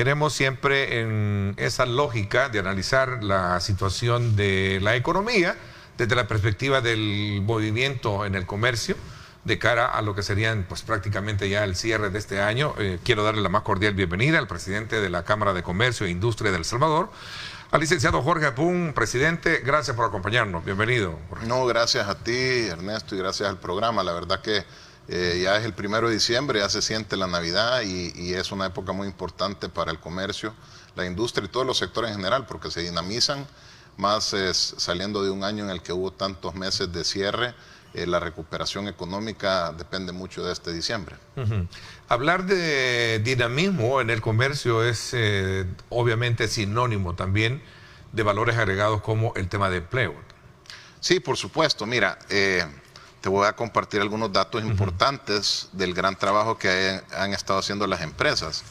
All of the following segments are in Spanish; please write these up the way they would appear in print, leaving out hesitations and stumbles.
queremos siempre en esa lógica de analizar la situación de la economía desde la perspectiva del movimiento en el comercio de cara a lo que serían pues prácticamente ya el cierre de este año. Quiero darle la más cordial bienvenida al presidente de la Cámara de Comercio e Industria de El Salvador, al licenciado Jorge Apún. Presidente, gracias por acompañarnos. Bienvenido, Jorge. No, gracias a ti, Ernesto, y gracias al programa. La verdad que ya es el 1 de diciembre, ya se siente la Navidad y es una época muy importante para el comercio, la industria y todos los sectores en general, porque se dinamizan más saliendo de un año en el que hubo tantos meses de cierre. La recuperación económica depende mucho de este diciembre. Hablar de dinamismo en el comercio es obviamente sinónimo también de valores agregados como el tema de empleo. Sí, por supuesto. Mira, te voy a compartir algunos datos importantes del gran trabajo que han estado haciendo las empresas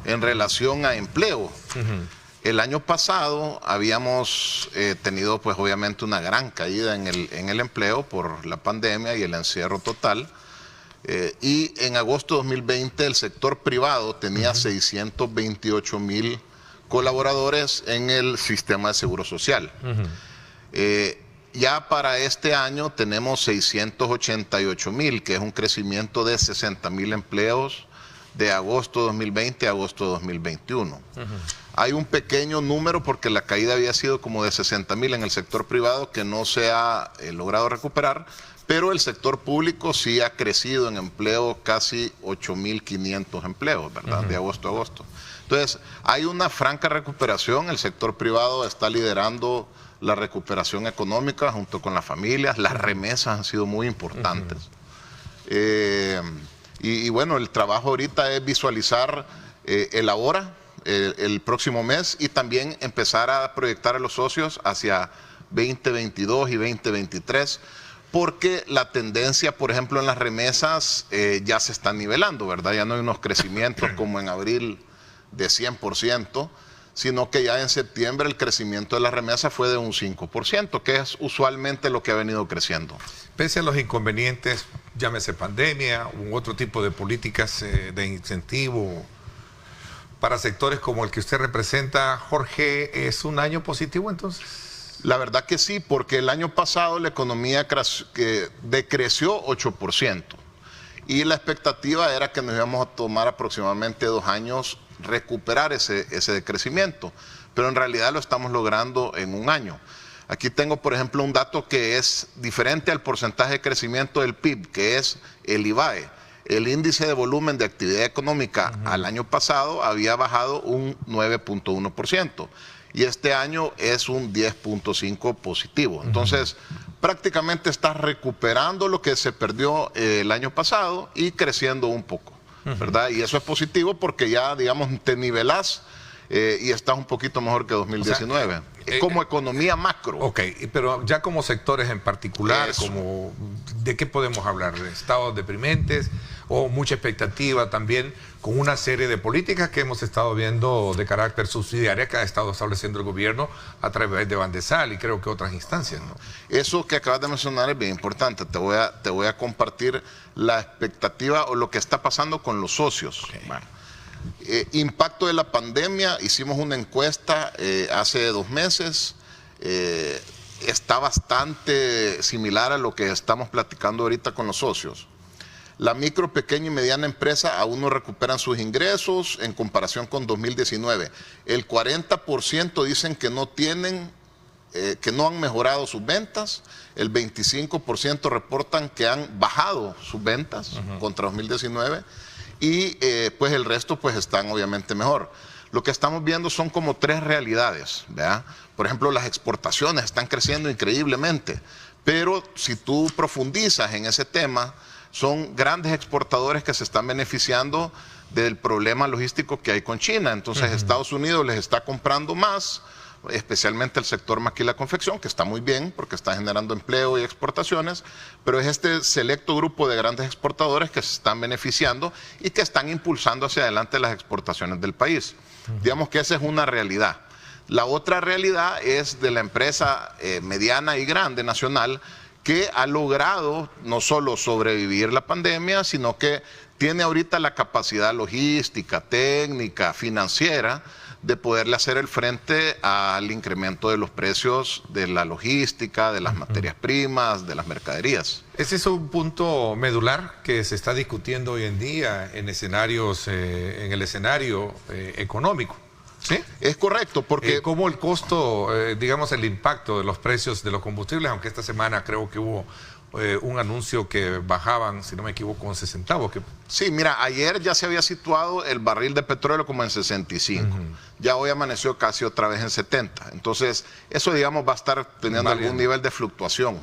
en relación a empleo. El año pasado habíamos tenido pues obviamente una gran caída en el empleo por la pandemia y el encierro total. Y en agosto de 2020 el sector privado tenía 628,000 colaboradores en el sistema de seguro social. Ya para este año tenemos 688,000, que es un crecimiento de 60,000 empleos de agosto de 2020 a agosto de 2021. Hay un pequeño número porque la caída había sido como de 60,000 en el sector privado que no se ha logrado recuperar, pero el sector público sí ha crecido en empleo casi 8,500 empleos, ¿verdad? De agosto a agosto. Entonces, hay una franca recuperación. El sector privado está liderando la recuperación económica junto con las familias. Las remesas han sido muy importantes. Y bueno, el trabajo ahorita es visualizar el ahora, el próximo mes, y también empezar a proyectar a los socios hacia 2022 y 2023, porque la tendencia, por ejemplo, en las remesas ya se está nivelando, ¿verdad? Ya no hay unos crecimientos como en abril de 100%, sino que ya en septiembre el crecimiento de las remesas fue de un 5%, que es usualmente lo que ha venido creciendo. Pese a los inconvenientes, llámese pandemia u otro tipo de políticas de incentivo para sectores como el que usted representa, Jorge, ¿es un año positivo entonces? La verdad que sí, porque el año pasado la economía decreció 8% y la expectativa era que nos íbamos a tomar aproximadamente 2 años recuperar ese decrecimiento, pero en realidad lo estamos logrando en 1 año. Aquí tengo, por ejemplo, un dato que es diferente al porcentaje de crecimiento del PIB, que es el IVAE. El índice de volumen de actividad económica al año pasado había bajado un 9,1% y este año es un 10,5% positivo. Entonces, prácticamente está recuperando lo que se perdió el año pasado y creciendo un poco, ¿verdad? Y eso es positivo porque ya, digamos, te nivelás y estás un poquito mejor que 2019. O sea, como economía macro. Ok, pero ya como sectores en particular, como ¿de qué podemos hablar? ¿De estados deprimentes o mucha expectativa también con una serie de políticas que hemos estado viendo de carácter subsidiaria que ha estado estableciendo el gobierno a través de Bandesal y creo que otras instancias, ¿no? Eso que acabas de mencionar es bien importante. Te voy a compartir la expectativa o lo que está pasando con los socios. Okay. Bueno, impacto de la pandemia, hicimos una encuesta hace 2 meses, está bastante similar a lo que estamos platicando ahorita con los socios. La micro, pequeña y mediana empresa aún no recuperan sus ingresos en comparación con 2019. El 40% dicen que no tienen, que no han mejorado sus ventas. El 25% reportan que han bajado sus ventas contra 2019. Y pues el resto pues están obviamente mejor. Lo que estamos viendo son como 3 realidades, ¿verdad? Por ejemplo, las exportaciones están creciendo increíblemente, pero si tú profundizas en ese tema, son grandes exportadores que se están beneficiando del problema logístico que hay con China. Entonces Estados Unidos les está comprando más, especialmente el sector maquila confección, que está muy bien porque está generando empleo y exportaciones, pero es este selecto grupo de grandes exportadores que se están beneficiando y que están impulsando hacia adelante las exportaciones del país. Digamos que esa es una realidad. La otra realidad es de la empresa mediana y grande nacional, que ha logrado no solo sobrevivir la pandemia, sino que tiene ahorita la capacidad logística, técnica, financiera, de poderle hacer el frente al incremento de los precios de la logística, de las materias primas, de las mercaderías. Ese es un punto medular que se está discutiendo hoy en día en escenarios, en el escenario económico. ¿Sí? Es correcto, porque... ¿Cómo el costo, digamos, el impacto de los precios de los combustibles, aunque esta semana creo que hubo un anuncio que bajaban, si no me equivoco, 11 centavos. Sí, mira, ayer ya se había situado el barril de petróleo como en 65. Ya hoy amaneció casi otra vez en 70. Entonces, eso, digamos, va a estar teniendo algún nivel de fluctuación.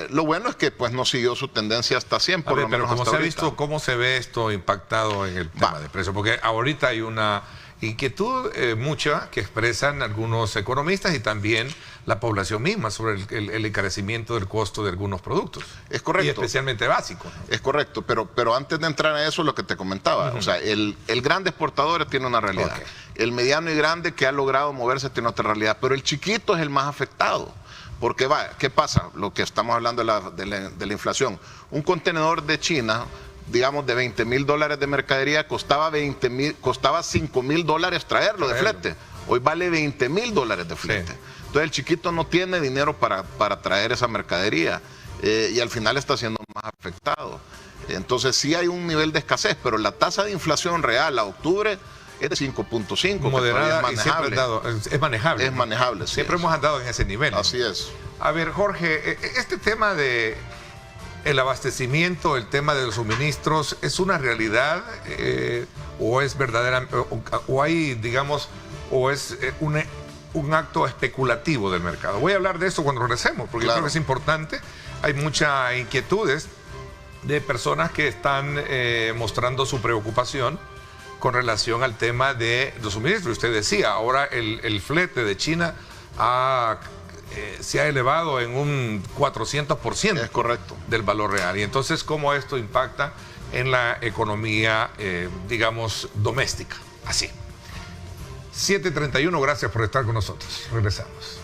Lo bueno es que pues no siguió su tendencia hasta 100, por lo menos pero como hasta se ha ahorita. visto, ¿cómo se ve esto impactado en el tema de precios? Porque ahorita hay una inquietud mucha que expresan algunos economistas y también la población misma sobre el encarecimiento del costo de algunos productos. Es correcto. Y especialmente básicos, ¿no? Es correcto, pero antes de entrar a eso, lo que te comentaba, o sea, el grande exportador tiene una realidad. El mediano y grande que ha logrado moverse tiene otra realidad, pero el chiquito es el más afectado. Porque ¿qué pasa? Lo que estamos hablando de la inflación. Un contenedor de China, digamos, de $20,000 de mercadería, costaba $5,000 traerlo de flete. Hoy vale $20,000 de flete. Sí. Entonces el chiquito no tiene dinero para traer esa mercadería y al final está siendo más afectado. Entonces sí hay un nivel de escasez, pero la tasa de inflación real a octubre es de 5.5, moderada, que es manejable. Es manejable. Es manejable, sí. Siempre hemos andado en ese nivel. Así es. A ver, Jorge, este tema de el abastecimiento, el tema de los suministros, ¿es una realidad o es verdadera, o hay, digamos, o es un acto especulativo del mercado? Voy a hablar de eso cuando regresemos, porque yo creo que es importante. Hay muchas inquietudes de personas que están mostrando su preocupación con relación al tema de los suministros. Usted decía, ahora el flete de China se ha elevado en un 400%. Es correcto. Del valor real. Y entonces, ¿cómo esto impacta en la economía, digamos, doméstica? Así. 7:31, gracias por estar con nosotros. Regresamos.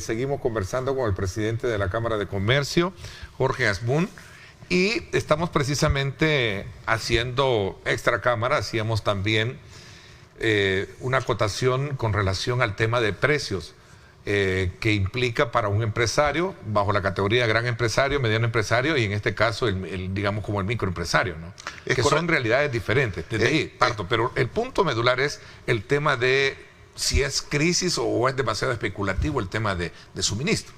Seguimos conversando con el presidente de la Cámara de Comercio, Jorge Asbun, y estamos precisamente haciendo extra cámara, hacíamos también una acotación con relación al tema de precios. que implica para un empresario, bajo la categoría de gran empresario, mediano empresario y en este caso, digamos, como el microempresario, ¿no? Que son realidades diferentes. Desde ahí parto. Pero el punto medular es el tema de si es crisis o es demasiado especulativo el tema de suministro.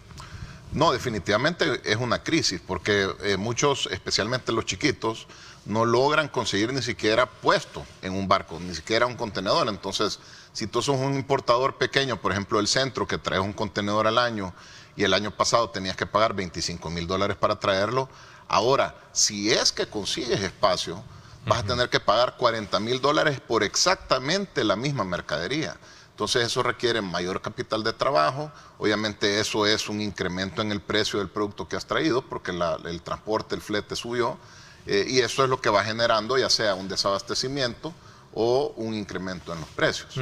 No, definitivamente es una crisis, porque muchos, especialmente los chiquitos, no logran conseguir ni siquiera puesto en un barco, ni siquiera un contenedor. Entonces, si tú sos un importador pequeño, por ejemplo, del centro, que traes un contenedor al año y el año pasado tenías que pagar $25,000 para traerlo, ahora, si es que consigues espacio, vas a tener que pagar $40,000 por exactamente la misma mercadería. Entonces eso requiere mayor capital de trabajo, obviamente eso es un incremento en el precio del producto que has traído porque el transporte, el flete subió y eso es lo que va generando ya sea un desabastecimiento o un incremento en los precios.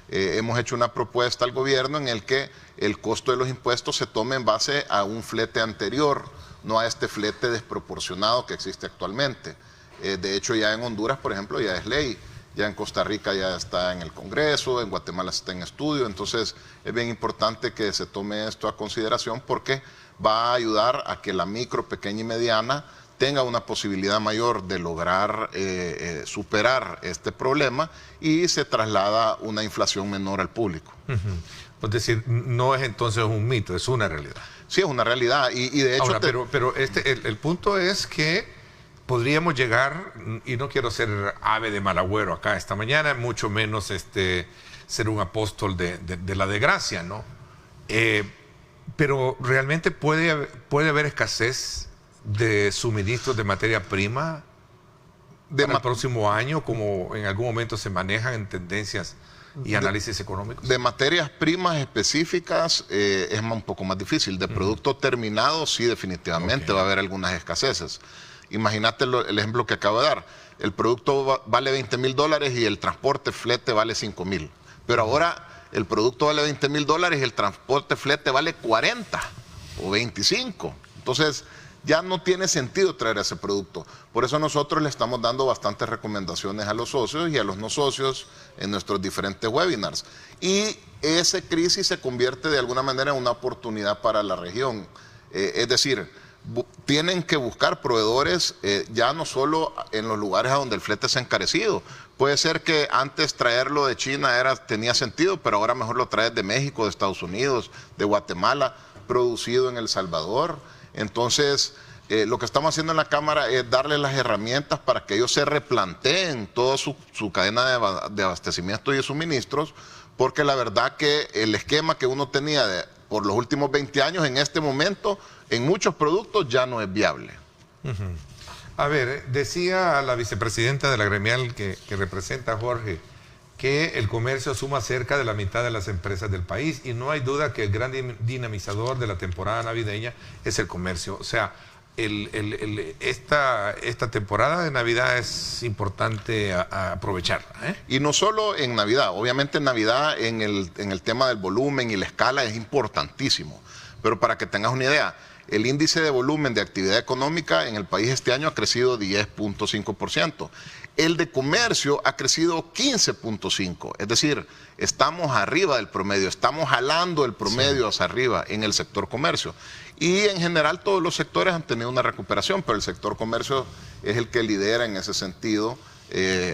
Hemos hecho una propuesta al gobierno en el que el costo de los impuestos se tome en base a un flete anterior, no a este flete desproporcionado que existe actualmente. De hecho ya en Honduras, por ejemplo, ya es ley. Ya en Costa Rica ya está en el Congreso, en Guatemala está en estudio, entonces es bien importante que se tome esto a consideración porque va a ayudar a que la micro, pequeña y mediana tenga una posibilidad mayor de lograr superar este problema y se traslada una inflación menor al público. Es decir, no es entonces un mito, es una realidad. Sí, es una realidad y de hecho... Ahora, pero el punto es que podríamos llegar, y no quiero ser ave de mal agüero acá esta mañana, mucho menos ser un apóstol de la desgracia, ¿no? Pero realmente puede haber escasez de suministros de materia prima para el próximo año, como en algún momento se manejan en tendencias y análisis económicos. De materias primas específicas es un poco más difícil. De producto terminado sí, definitivamente va a haber algunas escaseces. Imagínate el ejemplo que acabo de dar. El producto vale $20,000 y el transporte flete vale $5,000. Pero ahora el producto vale $20,000 y el transporte flete vale 40 o 25. Entonces ya no tiene sentido traer ese producto. Por eso nosotros le estamos dando bastantes recomendaciones a los socios y a los no socios en nuestros diferentes webinars. Y esa crisis se convierte de alguna manera en una oportunidad para la región. Es decir, tienen que buscar proveedores ya no solo en los lugares a donde el flete se ha encarecido. Puede ser que antes traerlo de China tenía sentido, pero ahora mejor lo traes de México, de Estados Unidos, de Guatemala, producido en El Salvador. Entonces, lo que estamos haciendo en la Cámara es darles las herramientas para que ellos se replanteen toda su cadena de abastecimiento y de suministros, porque la verdad que el esquema que uno tenía por los últimos 20 años, en este momento, en muchos productos ya no es viable. A ver, decía la vicepresidenta de la gremial que representa a Jorge, que el comercio suma cerca de la mitad de las empresas del país y no hay duda que el gran dinamizador de la temporada navideña es el comercio. O sea, esta temporada de Navidad es importante aprovecharla. Y no solo en Navidad, obviamente en Navidad en el tema del volumen y la escala es importantísimo, pero para que tengas una idea, el índice de volumen de actividad económica en el país este año ha crecido 10.5%. El de comercio ha crecido 15.5%. Es decir, estamos arriba del promedio, estamos jalando el promedio hacia arriba en el sector comercio. Y en general todos los sectores han tenido una recuperación, pero el sector comercio es el que lidera en ese sentido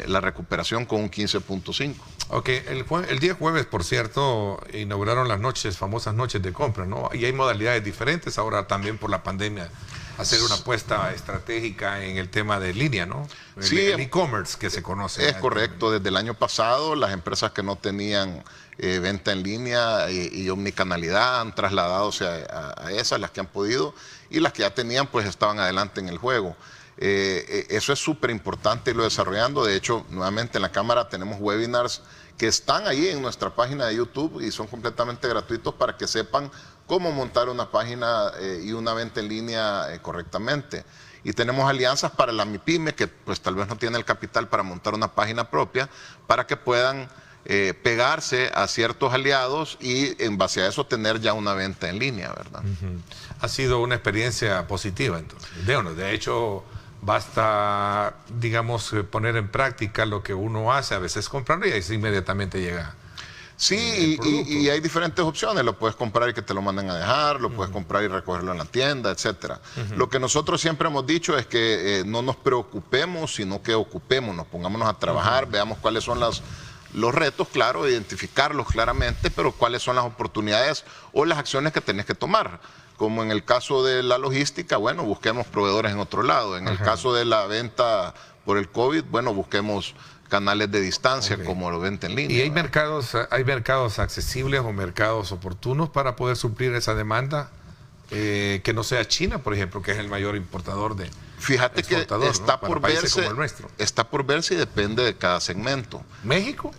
la recuperación con un 15.5%. Ok, el día jueves, por cierto, inauguraron las famosas noches de compra, ¿no? Y hay modalidades diferentes ahora también por la pandemia, hacer una apuesta estratégica en el tema de línea, ¿no? Sí, el e-commerce que se conoce. Es correcto, desde el año pasado las empresas que no tenían venta en línea y omnicanalidad han trasladado a esas, las que han podido, y las que ya tenían pues estaban adelante en el juego. Eso es súper importante irlo desarrollando. De hecho, nuevamente en la Cámara tenemos webinars que están ahí en nuestra página de YouTube y son completamente gratuitos para que sepan cómo montar una página y una venta en línea correctamente. Y tenemos alianzas para la MIPYME que pues tal vez no tiene el capital para montar una página propia, para que puedan pegarse a ciertos aliados y en base a eso tener ya una venta en línea, ¿verdad? Ha sido una experiencia positiva entonces. De hecho, basta, digamos, poner en práctica lo que uno hace, a veces comprarlo y ahí inmediatamente llega. Sí, y hay diferentes opciones. Lo puedes comprar y que te lo manden a dejar, lo puedes comprar y recogerlo en la tienda, etcétera. Lo que nosotros siempre hemos dicho es que no nos preocupemos, sino que ocupémonos, pongámonos a trabajar, veamos cuáles son los retos, claro, identificarlos claramente, pero cuáles son las oportunidades o las acciones que tenés que tomar. Como en el caso de la logística, bueno, busquemos proveedores en otro lado. En el caso de la venta por el COVID, bueno, busquemos canales de distancia, como lo venta en línea. ¿Y hay mercados accesibles o mercados oportunos para poder suplir esa demanda? Que no sea China, por ejemplo, que es el mayor importador de... Fíjate que está, ¿no? por verse, como el nuestro. Está por verse y depende de cada segmento. ¿México?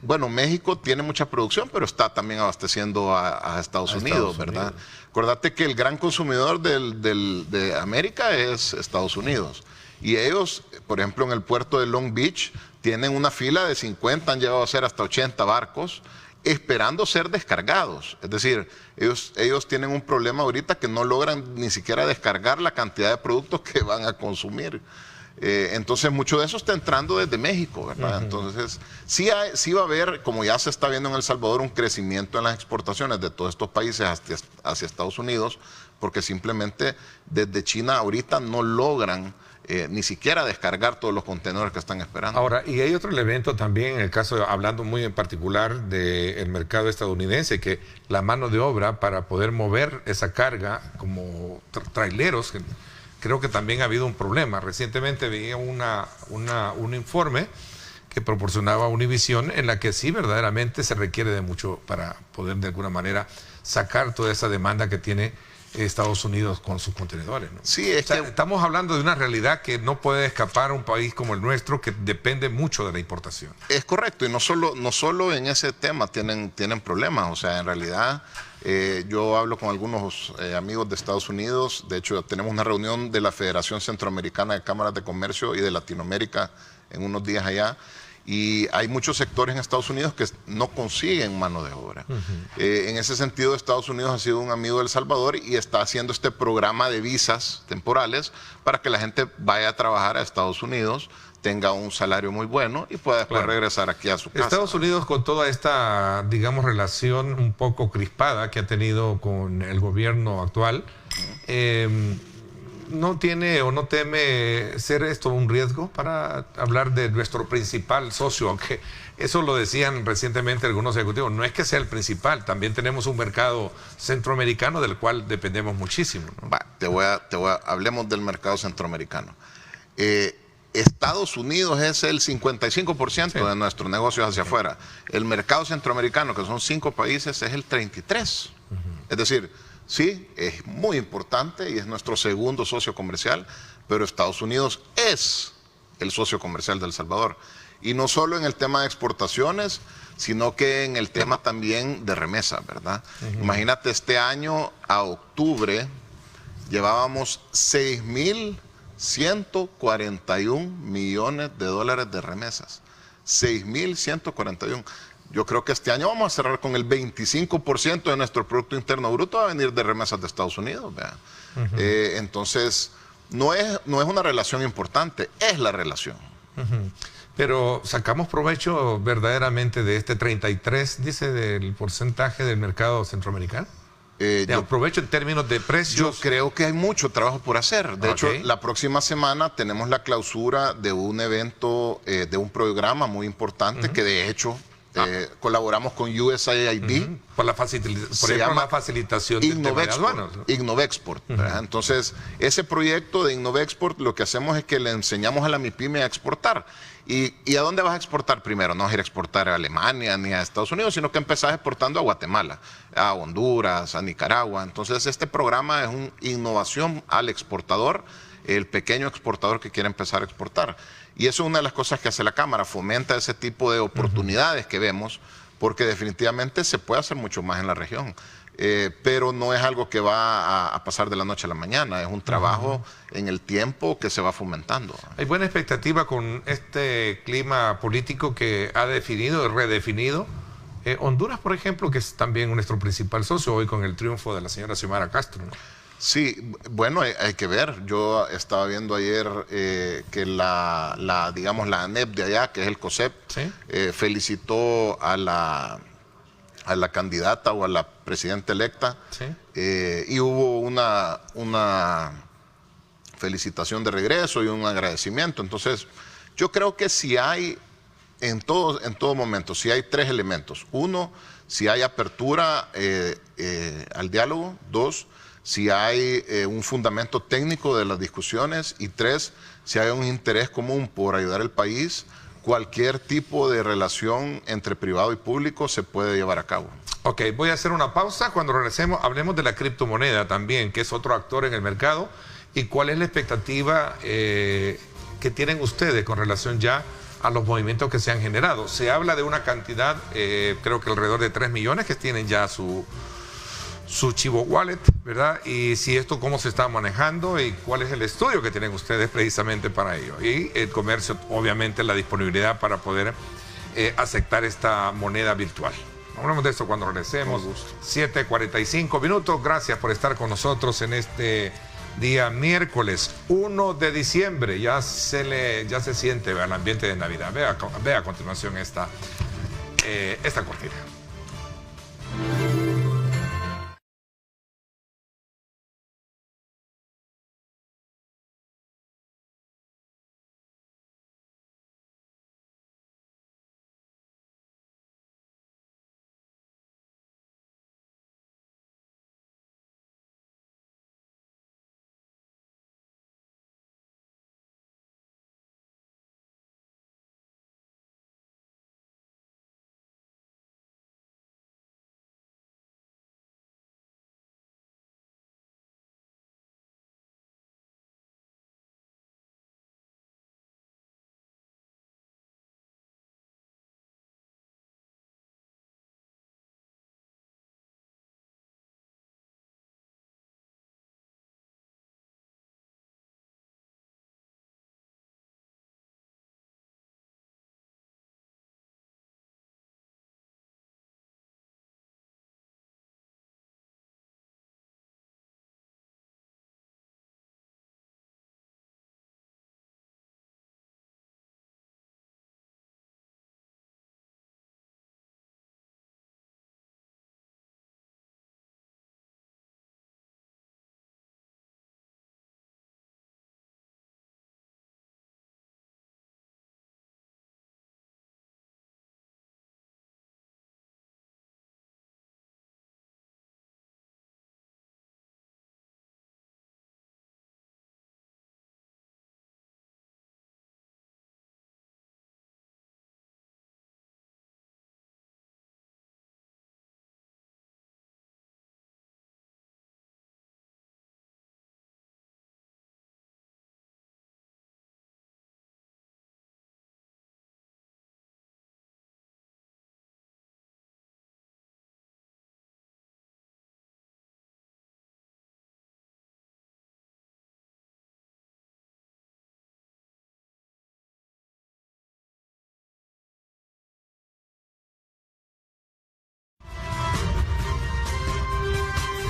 Bueno, México tiene mucha producción, pero está también abasteciendo a Estados Unidos, ¿verdad? Acuérdate que el gran consumidor de América es Estados Unidos. Y ellos, por ejemplo, en el puerto de Long Beach, tienen una fila de 50, han llegado a ser hasta 80 barcos, esperando ser descargados. Es decir, ellos tienen un problema ahorita que no logran ni siquiera descargar la cantidad de productos que van a consumir. Entonces, mucho de eso está entrando desde México, ¿verdad? Entonces, sí va a haber, como ya se está viendo en El Salvador, un crecimiento en las exportaciones de todos estos países hacia Estados Unidos, porque simplemente desde China ahorita no logran ni siquiera descargar todos los contenedores que están esperando. Ahora, y hay otro elemento también, en el caso, hablando muy en particular del mercado estadounidense, que la mano de obra para poder mover esa carga como traileros, creo que también ha habido un problema. Recientemente veía un informe que proporcionaba Univision, en la que sí verdaderamente se requiere de mucho para poder de alguna manera sacar toda esa demanda que tiene Estados Unidos con sus contenedores, ¿no? Sí, estamos hablando de una realidad que no puede escapar a un país como el nuestro, que depende mucho de la importación. Es correcto, y no solo en ese tema tienen problemas. O sea, en realidad yo hablo con algunos amigos de Estados Unidos. De hecho, tenemos una reunión de la Federación Centroamericana de Cámaras de Comercio y de Latinoamérica en unos días allá. Y hay muchos sectores en Estados Unidos que no consiguen mano de obra. En ese sentido, Estados Unidos ha sido un amigo de El Salvador y está haciendo este programa de visas temporales para que la gente vaya a trabajar a Estados Unidos, tenga un salario muy bueno y pueda después regresar aquí a su casa. Estados Unidos, con toda esta, digamos, relación un poco crispada que ha tenido con el gobierno actual, ¿no tiene o no teme ser esto un riesgo para hablar de nuestro principal socio? Aunque eso lo decían recientemente algunos ejecutivos, no es que sea el principal, también tenemos un mercado centroamericano del cual dependemos muchísimo, ¿no? Hablemos del mercado centroamericano. Estados Unidos es el 55% de nuestros negocios hacia afuera. El mercado centroamericano, que son 5 países, es el 33%. Es decir, sí, es muy importante y es nuestro segundo socio comercial, pero Estados Unidos es el socio comercial de El Salvador. Y no solo en el tema de exportaciones, sino que en el tema también de remesa, ¿verdad? Imagínate, este año a octubre llevábamos 6.141 millones de dólares de remesas. 6.141. Yo creo que este año vamos a cerrar con el 25% de nuestro Producto Interno Bruto va a venir de remesas de Estados Unidos. Entonces, no es una relación importante, es la relación. Pero sacamos provecho verdaderamente de este 33, dice, del porcentaje del mercado centroamericano. Aprovecho en términos de precios. Yo creo que hay mucho trabajo por hacer. De hecho, la próxima semana tenemos la clausura de un evento, de un programa muy importante que de hecho colaboramos con USAID. Por la facilitación del tema de aduanas, ¿no? Innovexport. Entonces, ese proyecto de Innovexport, lo que hacemos es que le enseñamos a la MIPYME a exportar. ¿Y a dónde vas a exportar primero? No vas a ir a exportar a Alemania ni a Estados Unidos, sino que empezás exportando a Guatemala, a Honduras, a Nicaragua. Entonces, este programa es una innovación al exportador, el pequeño exportador que quiere empezar a exportar. Y eso es una de las cosas que hace la Cámara, fomenta ese tipo de oportunidades que vemos, porque definitivamente se puede hacer mucho más en la región. Pero no es algo que va a pasar de la noche a la mañana, es un trabajo en el tiempo que se va fomentando. ¿Hay buena expectativa con este clima político que ha definido y redefinido? Honduras, por ejemplo, que es también nuestro principal socio hoy con el triunfo de la señora Xiomara Castro, ¿no? Sí, bueno, hay que ver. Yo estaba viendo ayer que digamos, la ANEP de allá, que es el COSEP, felicitó a la a la candidata o a la presidenta electa, Sí. Y hubo una felicitación de regreso y un agradecimiento. Entonces, yo creo que si hay, en todo momento, si hay tres elementos. Uno, si hay apertura al diálogo. Dos, si hay un fundamento técnico de las discusiones. Y tres, si hay un interés común por ayudar al país, cualquier tipo de relación entre privado y público se puede llevar a cabo. Ok, voy a hacer una pausa. Cuando regresemos, hablemos de la criptomoneda también, que es otro actor en el mercado. ¿Y cuál es la expectativa que tienen ustedes con relación ya a los movimientos que se han generado? Se habla de una cantidad, creo que alrededor de 3 millones que tienen ya su Chivo Wallet, ¿verdad? Y si esto, cómo se está manejando y cuál es el estudio que tienen ustedes precisamente para ello. Y el comercio, obviamente, la disponibilidad para poder aceptar esta moneda virtual. Hablamos de esto cuando regresemos. 7:45 minutos. Gracias por estar con nosotros en este día miércoles 1 de diciembre. Ya se siente el ambiente de Navidad. Vea a continuación esta cortina.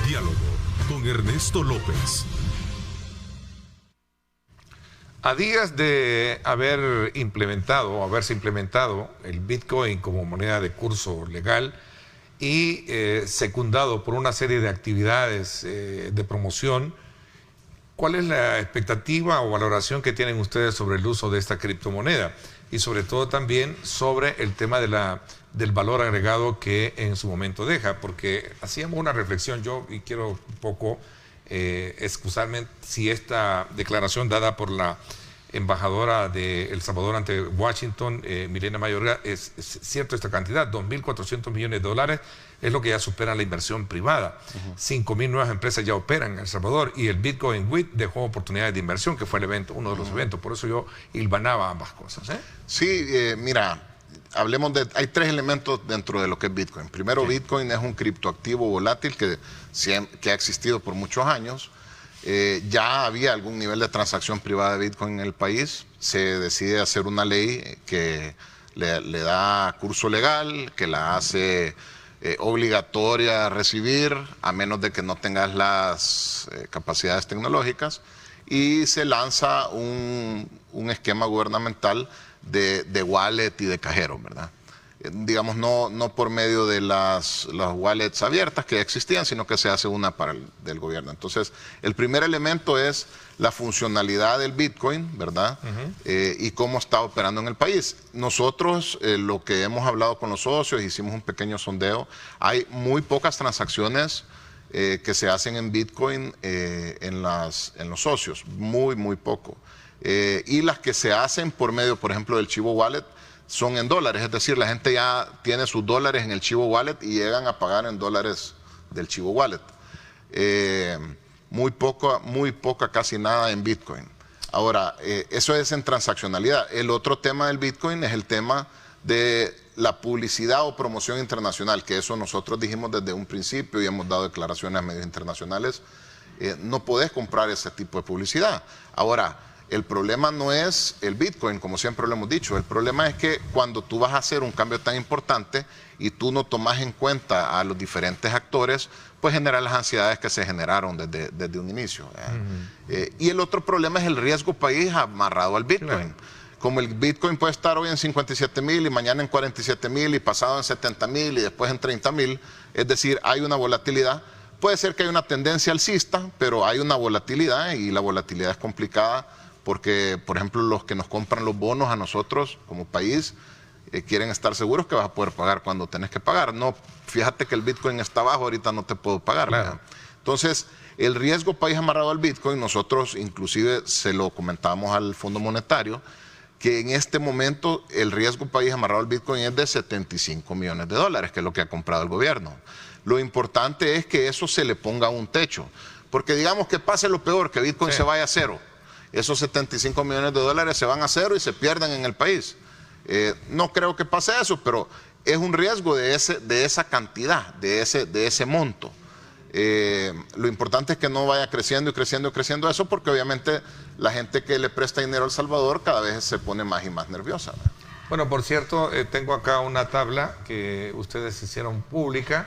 Diálogo con Ernesto López. A días de haberse implementado el Bitcoin como moneda de curso legal y secundado por una serie de actividades de promoción, ¿cuál es la expectativa o valoración que tienen ustedes sobre el uso de esta criptomoneda? Y sobre todo también sobre el tema del valor agregado que en su momento deja, porque hacíamos una reflexión yo y quiero un poco excusarme si esta declaración dada por la embajadora de El Salvador ante Washington, Milena Mayorga, es cierto esta cantidad, 2.400 millones de dólares es lo que ya supera la inversión privada. 5.000 nuevas empresas ya operan en El Salvador y el Bitcoin Week dejó oportunidades de inversión, que fue el evento, uno de los eventos, por eso yo hilvanaba ambas cosas. Sí, mira, hay tres elementos dentro de lo que es Bitcoin. Primero, sí. Bitcoin es un criptoactivo volátil que ha existido por muchos años. Ya había algún nivel de transacción privada de Bitcoin en el país. Se decide hacer una ley que le da curso legal, que la hace obligatoria a recibir, a menos de que no tengas las capacidades tecnológicas, y se lanza un esquema gubernamental de wallet y de cajero, ¿verdad? digamos, no por medio de las wallets abiertas que ya existían, sino que se hace una para del gobierno. Entonces, el primer elemento es la funcionalidad del Bitcoin, ¿verdad? Y cómo está operando en el país. Nosotros, lo que hemos hablado con los socios, hicimos un pequeño sondeo, hay muy pocas transacciones que se hacen en Bitcoin en los socios, muy poco. Y las que se hacen por medio, por ejemplo, del Chivo Wallet, son en dólares, es decir, la gente ya tiene sus dólares en el Chivo Wallet y llegan a pagar en dólares del Chivo Wallet. Muy poca, casi nada en Bitcoin. Ahora, eso es en transaccionalidad. El otro tema del Bitcoin es el tema de la publicidad o promoción internacional, que eso nosotros dijimos desde un principio y hemos dado declaraciones a medios internacionales. No podés comprar ese tipo de publicidad. Ahora, el problema no es el Bitcoin, como siempre lo hemos dicho. El problema es que cuando tú vas a hacer un cambio tan importante y tú no tomas en cuenta a los diferentes actores, pues genera las ansiedades que se generaron desde un inicio. Y el otro problema es el riesgo país amarrado al Bitcoin. Claro. Como el Bitcoin puede estar hoy en 57,000 y mañana en 47,000 y pasado en 70,000 y después en 30,000, es decir, hay una volatilidad. Puede ser que haya una tendencia alcista, pero hay una volatilidad y la volatilidad es complicada. Porque, por ejemplo, los que nos compran los bonos a nosotros como país quieren estar seguros que vas a poder pagar cuando tenés que pagar. No, fíjate que el Bitcoin está bajo, ahorita no te puedo pagar. Claro. Entonces, el riesgo país amarrado al Bitcoin, nosotros inclusive se lo comentábamos al Fondo Monetario, que en este momento el riesgo país amarrado al Bitcoin es de 75 millones de dólares, que es lo que ha comprado el gobierno. Lo importante es que eso se le ponga un techo, porque digamos que pase lo peor, que Bitcoin se vaya a cero. Esos 75 millones de dólares se van a cero y se pierden en el país. No creo que pase eso, pero es un riesgo de esa cantidad, de ese monto. Lo importante es que no vaya creciendo y creciendo y creciendo eso, porque obviamente la gente que le presta dinero a El Salvador cada vez se pone más y más nerviosa. Bueno, por cierto, tengo acá una tabla que ustedes hicieron pública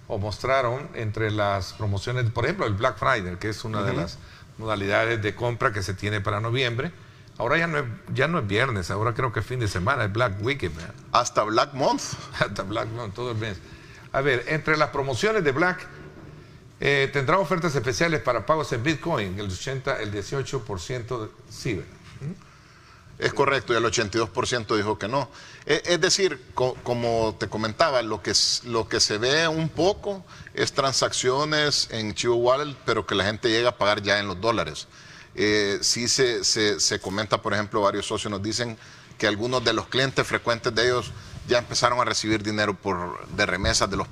o mostraron entre las promociones, por ejemplo, el Black Friday, que es una de las modalidades de compra que se tiene para noviembre. Ahora ya no es viernes, ahora creo que es fin de semana, es Black Weekend. Hasta Black Month. Hasta Black Month, todo el mes. A ver, entre las promociones de Black, tendrá ofertas especiales para pagos en Bitcoin, el 18% sí, ¿verdad? Es correcto, y el 82% dijo que no. Es decir, como te comentaba, lo que se ve un poco es transacciones en Chivo Wallet, pero que la gente llega a pagar ya en los dólares. Sí se comenta, por ejemplo, varios socios nos dicen que algunos de los clientes frecuentes de ellos ya empezaron a recibir dinero de remesas de los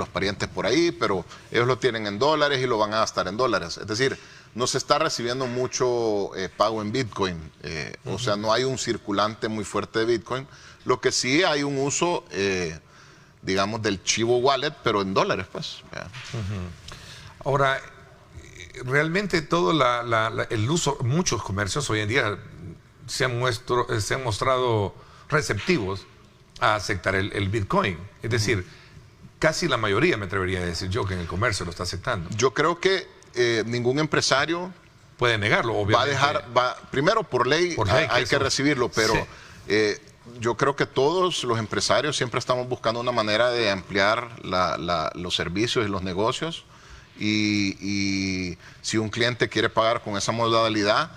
parientes por ahí, pero ellos lo tienen en dólares y lo van a gastar en dólares. Es decir, no se está recibiendo mucho pago en Bitcoin, o sea, no hay un circulante muy fuerte de Bitcoin. Lo que sí hay un uso, digamos, del Chivo Wallet, pero en dólares, pues. Ahora, realmente todo el uso, muchos comercios hoy en día se han mostrado receptivos a aceptar el Bitcoin. Es decir, casi la mayoría, me atrevería a decir yo, que en el comercio lo está aceptando. Yo creo que ningún empresario puede negarlo, obviamente. Primero, por ley hay que recibirlo, pero yo creo que todos los empresarios siempre estamos buscando una manera de ampliar los servicios y los negocios. Y si un cliente quiere pagar con esa modalidad,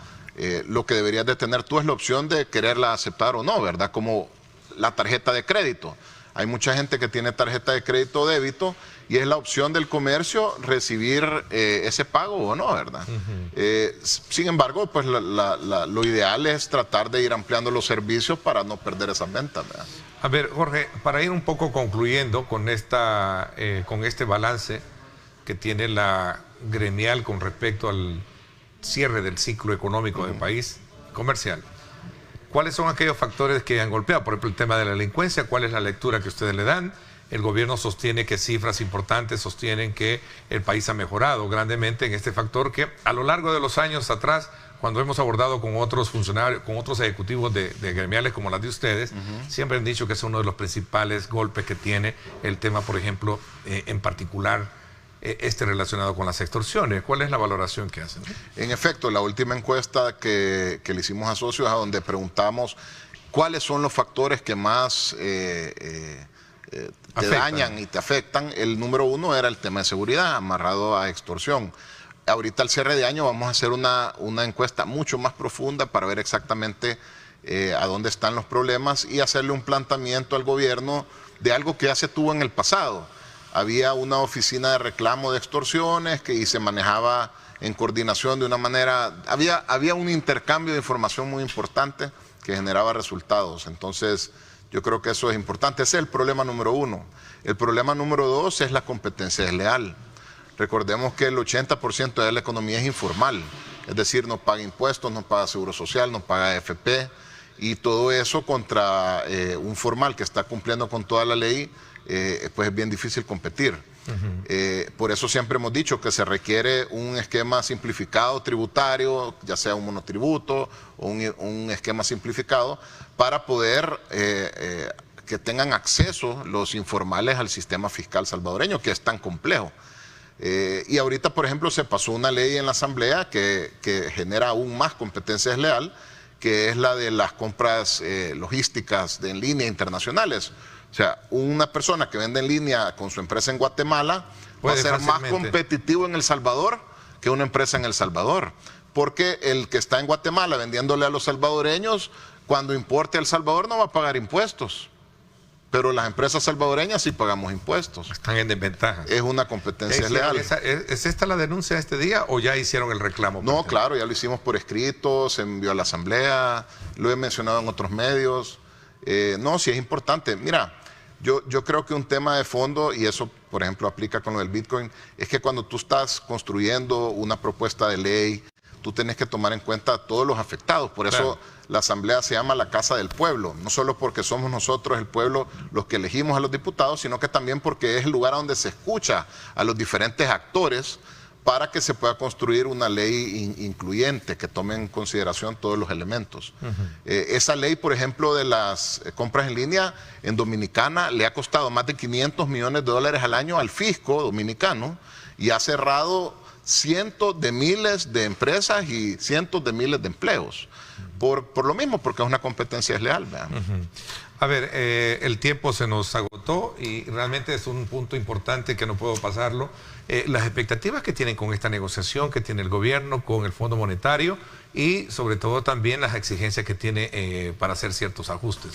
lo que deberías de tener tú es la opción de quererla aceptar o no, ¿verdad? Como la tarjeta de crédito. Hay mucha gente que tiene tarjeta de crédito o débito y es la opción del comercio recibir ese pago o no, ¿verdad? Sin embargo, pues lo ideal es tratar de ir ampliando los servicios para no perder esas ventas, ¿verdad? A ver, Jorge, para ir un poco concluyendo con este balance que tiene la gremial con respecto al cierre del ciclo económico del país comercial, ¿cuáles son aquellos factores que han golpeado? Por ejemplo, el tema de la delincuencia, ¿cuál es la lectura que ustedes le dan? El gobierno sostiene que cifras importantes sostienen que el país ha mejorado grandemente en este factor que a lo largo de los años atrás, cuando hemos abordado con otros funcionarios, con otros ejecutivos de gremiales como las de ustedes, siempre han dicho que es uno de los principales golpes que tiene el tema, por ejemplo, en particular, relacionado con las extorsiones. ¿Cuál es la valoración que hacen? En efecto, la última encuesta que le hicimos a socios, a donde preguntamos cuáles son los factores que más te dañan y te afectan. El número 1 era el tema de seguridad, amarrado a extorsión. Ahorita al cierre de año vamos a hacer una encuesta mucho más profunda para ver exactamente a dónde están los problemas y hacerle un planteamiento al gobierno de algo que ya se tuvo en el pasado. Había una oficina de reclamo de extorsiones y se manejaba en coordinación de una manera, había un intercambio de información muy importante que generaba resultados. Entonces, yo creo que eso es importante. Ese es el problema número 1. El problema número 2 es la competencia desleal. Recordemos que el 80% de la economía es informal, es decir, no paga impuestos, no paga seguro social, no paga AFP, y todo eso contra un formal que está cumpliendo con toda la ley, pues es bien difícil competir. Por eso siempre hemos dicho que se requiere un esquema simplificado tributario, ya sea un monotributo o un esquema simplificado, para poder que tengan acceso los informales al sistema fiscal salvadoreño, que es tan complejo. Y ahorita, por ejemplo, se pasó una ley en la Asamblea que genera aún más competencia desleal, que es la de las compras logísticas en línea internacionales. O sea, una persona que vende en línea con su empresa en Guatemala va a ser más competitivo en El Salvador que una empresa en El Salvador. Porque el que está en Guatemala vendiéndole a los salvadoreños, cuando importe a El Salvador no va a pagar impuestos. Pero las empresas salvadoreñas sí pagamos impuestos. Están en desventaja. Es una competencia desleal. ¿Es esta la denuncia de este día o ya hicieron el reclamo? No, claro, ya lo hicimos por escrito, se envió a la Asamblea, lo he mencionado en otros medios. No, sí es importante. Mira, yo creo que un tema de fondo, y eso, por ejemplo, aplica con lo del Bitcoin, es que cuando tú estás construyendo una propuesta de ley, tú tienes que tomar en cuenta a todos los afectados. Por eso la Asamblea se llama la Casa del Pueblo, no solo porque somos nosotros, el pueblo, los que elegimos a los diputados, sino que también porque es el lugar donde se escucha a los diferentes actores para que se pueda construir una ley incluyente que tome en consideración todos los elementos. Esa ley, por ejemplo, de las compras en línea en Dominicana le ha costado más de $500 millones al año al fisco dominicano y ha cerrado cientos de miles de empresas y cientos de miles de empleos. Por lo mismo, porque es una competencia desleal. A ver, el tiempo se nos agotó y realmente es un punto importante que no puedo pasarlo. Las expectativas que tienen con esta negociación que tiene el gobierno con el Fondo Monetario y sobre todo también las exigencias que tiene para hacer ciertos ajustes.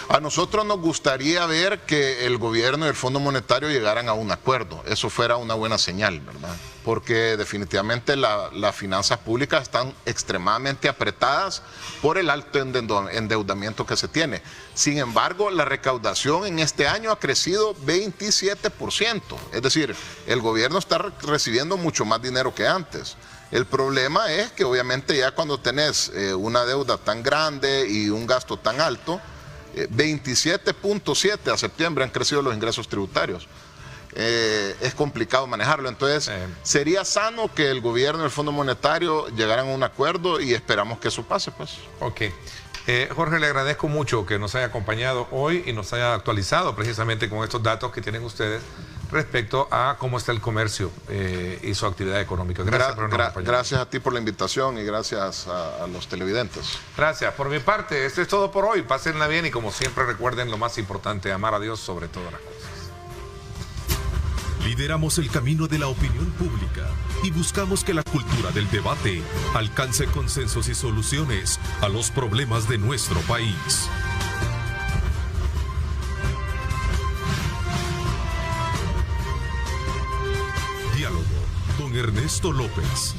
A nosotros nos gustaría ver que el gobierno y el Fondo Monetario llegaran a un acuerdo. Eso fuera una buena señal, ¿verdad? Porque definitivamente las finanzas públicas están extremadamente apretadas por el alto endeudamiento que se tiene. Sin embargo, la recaudación en este año ha crecido 27%. Es decir, el gobierno está recibiendo mucho más dinero que antes. El problema es que obviamente ya cuando tenés una deuda tan grande y un gasto tan alto, 27.7 a septiembre han crecido los ingresos tributarios. Es complicado manejarlo. Entonces, sería sano que el gobierno y el Fondo Monetario llegaran a un acuerdo y esperamos que eso pase, pues. Ok. Jorge, le agradezco mucho que nos haya acompañado hoy y nos haya actualizado precisamente con estos datos que tienen ustedes respecto a cómo está el comercio y su actividad económica. Gracias a ti por la invitación y gracias a los televidentes. Gracias. Por mi parte, esto es todo por hoy. Pásenla bien y como siempre recuerden lo más importante, amar a Dios sobre todas las cosas. Lideramos el camino de la opinión pública y buscamos que la cultura del debate alcance consensos y soluciones a los problemas de nuestro país. Diálogo con Ernesto López.